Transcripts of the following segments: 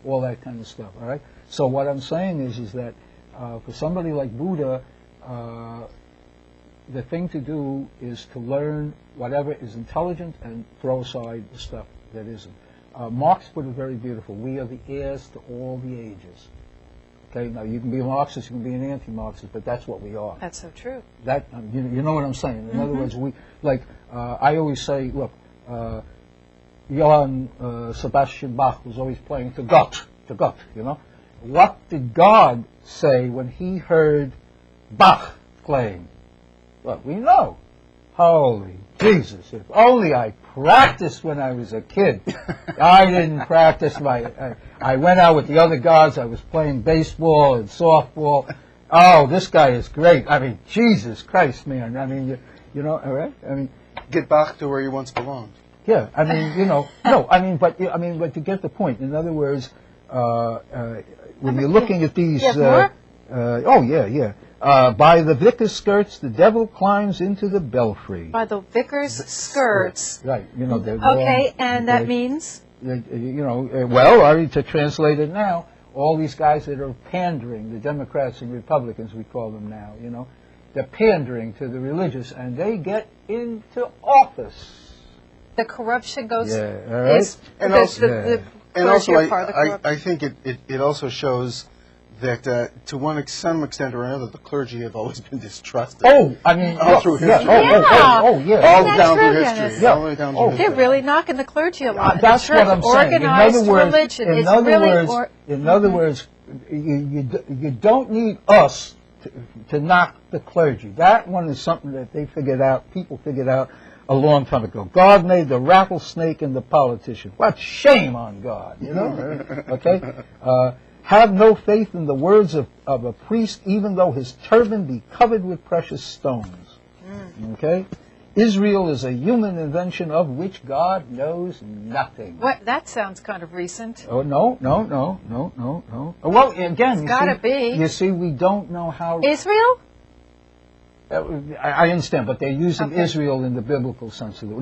all that kind of stuff, all right? So what I'm saying is that for somebody like Buddha, the thing to do is to learn whatever is intelligent and throw aside the stuff that isn't. Marx put it very beautiful. We are the heirs to all the ages. Okay, now you can be a Marxist, you can be an anti-Marxist, but that's what we are. That's so true. That you know what I'm saying. In other words, we I always say, look, Johann Sebastian Bach was always playing to Gott. You know, what did God say when He heard Bach playing? Well, we know. Holy Jesus! If only I practiced when I was a kid. I didn't practice. I went out with the other guys. I was playing baseball and softball. Oh, this guy is great. I mean, Jesus Christ, man. I mean, you know, all right? I mean, get back to where you once belonged. Yeah, I mean, you know, no, I mean, but to get the point. In other words, when you're looking at these, by the vicar's skirts, the devil climbs into the belfry. By the vicar's skirts. Right, you know. Okay, and that means? You know, well, to translate it now, all these guys that are pandering, the Democrats and Republicans, we call them now, you know, they're pandering to the religious, and they get into office. The corruption goes. Yeah, all right. And also, I think it also shows that to some extent or another, the clergy have always been distrusted. Oh, I mean, all through history. Oh, yeah. All down through history. Yeah. All the way down through history. They're really knocking the clergy a lot. That's what I'm saying. Organized religion. In other words, you don't need us to knock the clergy. That one is something that they figured out. People figured out a long time ago. God made the rattlesnake and the politician. What shame on God, you know? Okay? Have no faith in the words of a priest, even though his turban be covered with precious stones. Okay? Israel is a human invention of which God knows nothing. What? That sounds kind of recent. Oh, no. Well, again, you see, we don't know how... Israel? I understand, but they're using Israel in the biblical sense of the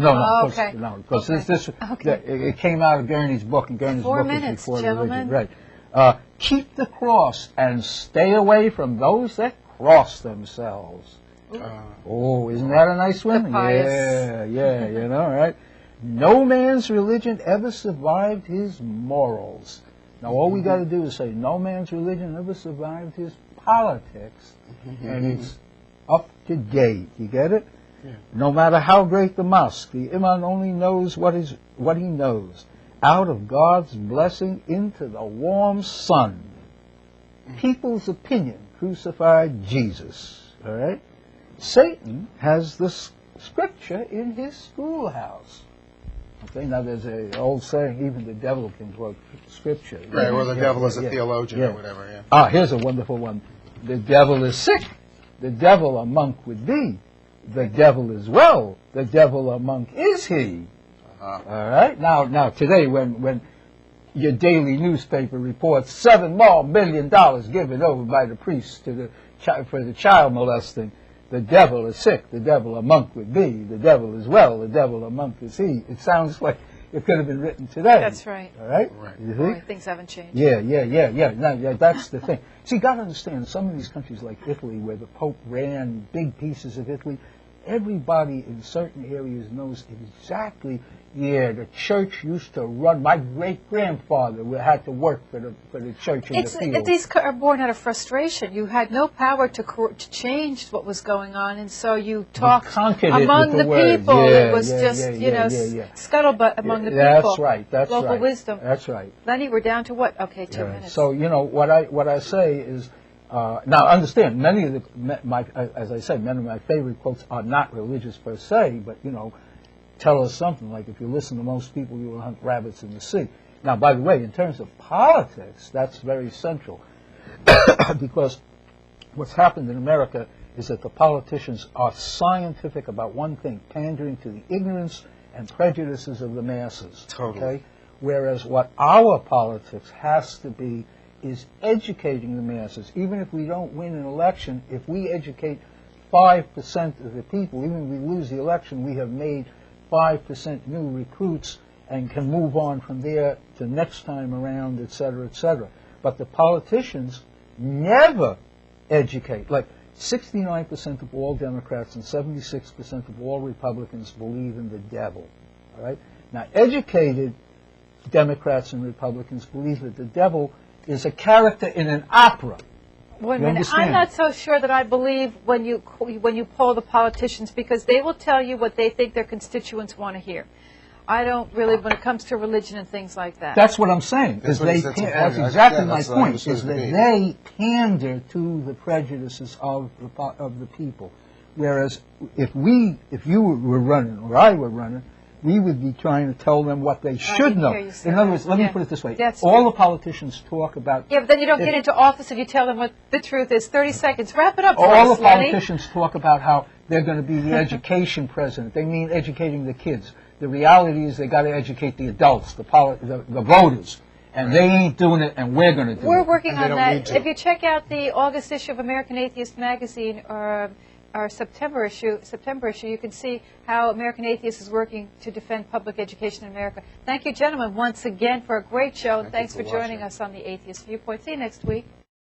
because it came out of Gurney's book, and Gurney's book is before religion. Right. Keep the cross and stay away from those that cross themselves. Isn't that a nice one? Yeah, you know, right? No man's religion ever survived his morals. Now, all we got to do is say, no man's religion ever survived his politics, and it's up to date. You get it? Yeah. No matter how great the mosque, the imam only knows what he knows. Out of God's blessing into the warm sun. People's opinion crucified Jesus. All right? Satan has the scripture in his schoolhouse. Okay, now there's an old saying, even the devil can quote scripture. Right, well, the devil is a theologian or whatever, here's a wonderful one. The devil is sick. The devil a monk would be. The devil is well. The devil a monk is he. All right? Now, today, when your daily newspaper reports $7 more million given over by the priests to for the child molesting, the devil is sick. The devil a monk would be. The devil is well. The devil a monk is he. It sounds like it could have been written today. That's right. All right? Right. Boy, things haven't changed. Yeah. No, that's the thing. See, you got to understand, some of these countries like Italy, where the Pope ran big pieces of Italy, everybody in certain areas knows exactly. Yeah, the church used to run. My great-grandfather had to work for the church in the field. These are born out of frustration. You had no power to change what was going on, and so you talked among the people. It was just, scuttlebutt among the people. That's right. That's local right. wisdom. That's right. Lenny, we're down to what? Okay, 2 minutes. So what I say is, now understand, many of as I said, many of my favorite quotes are not religious per se, but tell us something, like if you listen to most people, you will hunt rabbits in the sea. Now, by the way, in terms of politics, that's very central. Because what's happened in America is that the politicians are scientific about one thing, pandering to the ignorance and prejudices of the masses. Totally. Okay? Whereas what our politics has to be is educating the masses. Even if we don't win an election, if we educate 5% of the people, even if we lose the election, we have made 5% new recruits, and can move on from there to next time around, et cetera, et cetera. But the politicians never educate. Like 69% of all Democrats and 76% of all Republicans believe in the devil. All right? Now, educated Democrats and Republicans believe that the devil is a character in an opera. Wait a minute. I'm not so sure that I believe when you poll the politicians, because they will tell you what they think their constituents want to hear. I don't really, when it comes to religion and things like that. That's what I'm saying. That's exactly my point, is that they pander to the prejudices of the people. Whereas if you were running, or I were running, we would be trying to tell them what they should know. In other words, let me put it this way. All the politicians talk about... Yeah, but then you don't get into office and you tell them what the truth is. 30 seconds. Wrap it up for us, All the politicians talk about how they're going to be the education president. They mean educating the kids. The reality is they got to educate the adults, the voters. And they ain't doing it, and we're going to do it. We're working on that. If you check out the August issue of American Atheist magazine, our September issue, you can see how American Atheist is working to defend public education in America. Thank you, gentlemen, once again for a great show. Thanks for joining us on the Atheist Viewpoint. See you next week.